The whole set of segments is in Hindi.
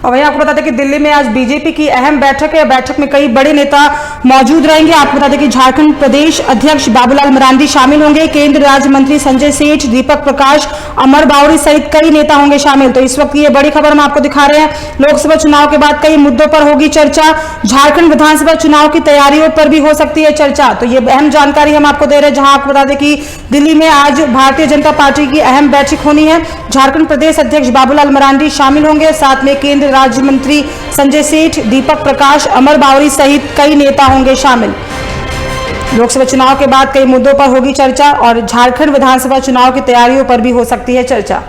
और वहीं आपको बता दें कि दिल्ली में आज बीजेपी की अहम बैठक है। बैठक में कई बड़े नेता मौजूद रहेंगे। आपको बता दें कि झारखंड प्रदेश अध्यक्ष बाबूलाल मरांडी शामिल होंगे। केंद्रीय राज्य मंत्री संजय सेठ, दीपक प्रकाश, अमर बावरी सहित कई नेता होंगे शामिल। तो इस वक्त ये बड़ी खबर हम आपको दिखा रहे हैं। लोकसभा चुनाव के बाद कई मुद्दों पर होगी चर्चा। झारखंड विधानसभा चुनाव की तैयारियों पर भी हो सकती है चर्चा। तो ये अहम जानकारी हम आपको दे रहे हैं, जहां आपको बता दें कि दिल्ली में आज भारतीय जनता पार्टी की अहम बैठक होनी है। झारखंड प्रदेश अध्यक्ष बाबूलाल मरांडी शामिल होंगे, साथ में केंद्रीय राज्य मंत्री संजय सेठ, दीपक प्रकाश, अमर बावरी सहित कई नेता होंगे शामिल। लोकसभा चुनाव के बाद कई मुद्दों पर होगी चर्चा और झारखंड विधानसभा चुनाव की तैयारियों पर भी हो सकती है चर्चा।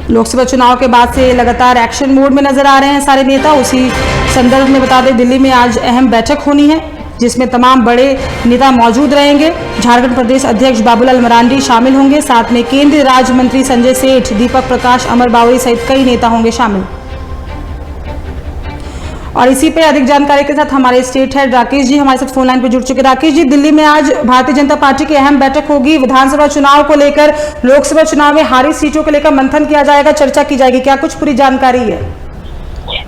लोकसभा चुनाव के बाद से लगातार एक्शन मोड में नजर आ रहे हैं सारे नेता। उसी संदर्भ में बता दें, दिल्ली में आज अहम बैठक होनी है, जिसमें तमाम बड़े नेता मौजूद रहेंगे। झारखंड प्रदेश अध्यक्ष बाबूलाल मरांडी शामिल होंगे, साथ में केंद्रीय राज्य मंत्री संजय सेठ, दीपक प्रकाश, अमर बावरी सहित कई नेता होंगे शामिल। और इसी पे अधिक जानकारी के साथ हमारे स्टेट हेड राकेश जी हमारे साथ फोन लाइन पर जुड़ चुके। राकेश जी, दिल्ली में आज भारतीय जनता पार्टी की अहम बैठक होगी। विधानसभा चुनाव को लेकर, लोकसभा चुनाव में हारी सीटों को लेकर मंथन किया जाएगा, चर्चा की जाएगी, क्या कुछ पूरी जानकारी है?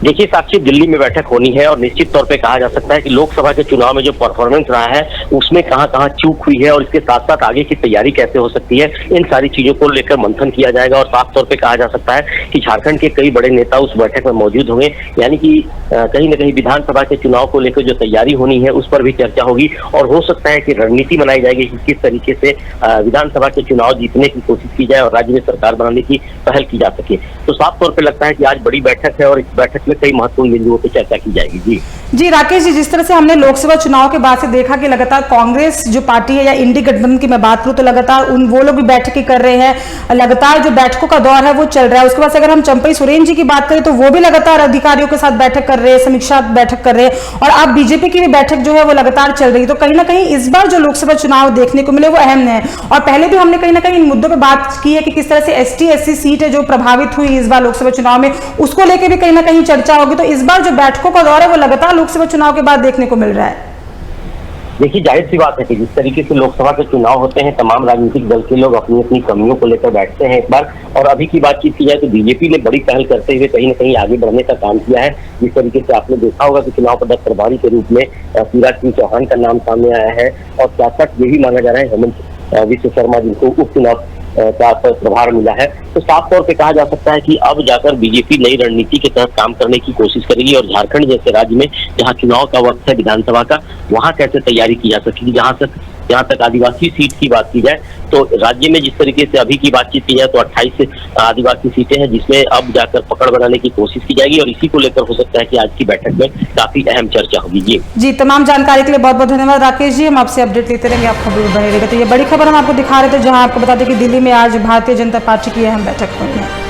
देखिए साक्षी, दिल्ली में बैठक होनी है और निश्चित तौर पे कहा जा सकता है कि लोकसभा के चुनाव में जो परफॉर्मेंस रहा है उसमें कहां चूक हुई है और इसके साथ साथ आगे की तैयारी कैसे हो सकती है, इन सारी चीजों को लेकर मंथन किया जाएगा। और साफ तौर पे कहा जा सकता है कि झारखंड के कई बड़े नेता उस बैठक में मौजूद होंगे, यानी कि कहीं न कहीं विधानसभा के चुनाव को लेकर जो तैयारी होनी है उस पर भी चर्चा होगी और हो सकता है कि रणनीति बनाई जाएगी कि किस तरीके से विधानसभा के चुनाव जीतने की कोशिश की जाए और राज्य में सरकार बनाने की पहल की जा सके। तो साफ तौर पर लगता है कि आज बड़ी बैठक है और इस बैठक में कई महत्वपूर्ण बिंदुओं पर चर्चा की जाएगी। जी राकेश जी, जिस तरह से हमने लोकसभा चुनाव के बाद से देखा कि लगातार कांग्रेस जो पार्टी है या इंडी गठबंधन की मैं बात करूं तो लगातार वो लोग भी बैठकें कर रहे हैं, लगातार जो बैठकों का दौर है वो चल रहा है। उसके बाद अगर हम चंपई सोरेन जी की बात करें तो वो भी लगातार अधिकारियों के साथ बैठक कर रहे हैं, समीक्षा बैठक कर रहे हैं, और अब बीजेपी की भी बैठक जो है वो लगातार चल रही है। तो कहीं ना कहीं इस बार जो लोकसभा चुनाव देखने को मिले वो अहम है। और पहले भी हमने कहीं ना कहीं इन मुद्दों पर बात की है कि किस तरह से ST/SC सीट है जो प्रभावित हुई इस बार लोकसभा चुनाव में, उसको लेकर भी कहीं ना कहीं चर्चा होगी। तो इस बार जो बैठकों का दौर है वो लगातार लोकसभा चुनाव के बाद देखने को मिल रहा है। देखिए जाहिर सी बात है कि जिस तरीके से लोकसभा के चुनाव होते हैं, तमाम राजनीतिक दल के लोग अपनी अपनी कमियों को लेकर बैठते हैं एक बार। और अभी की बातचीत की जाए तो बीजेपी ने बड़ी पहल करते हुए कहीं न कहीं आगे बढ़ने का काम किया है। जिस तरीके से आपने देखा होगा कि चुनाव प्रदर्शन प्रभारी के रूप में शिवराज सिंह चौहान का नाम सामने आया है और साथ साथ ये भी माना जा रहा है हेमंत विश्व शर्मा जिनको उपचुनाव का प्रभार मिला है। तो साफ तौर पे कहा जा सकता है कि अब जाकर बीजेपी नई रणनीति के तहत काम करने की कोशिश करेगी और झारखंड जैसे राज्य में जहां चुनाव का वक्त है विधानसभा का, वहां कैसे तैयारी की जा सकेगी। जहां तक आदिवासी सीट की बात की जाए तो राज्य में जिस तरीके से अभी की बातचीत की जाए तो 28 आदिवासी सीटें हैं जिसमें अब जाकर पकड़ बनाने की कोशिश की जाएगी और इसी को लेकर हो सकता है कि आज की बैठक में काफी अहम चर्चा होगी। जी तमाम जानकारी के लिए बहुत बहुत धन्यवाद राकेश जी, हम आपसे अपडेट लेते रहेंगे, आप खबर बने रहेगा। तो ये बड़ी खबर हम आपको दिखा रहे थे, जहां आपको बता दें कि दिल्ली में आज भारतीय जनता पार्टी की अहम बैठक हुई है।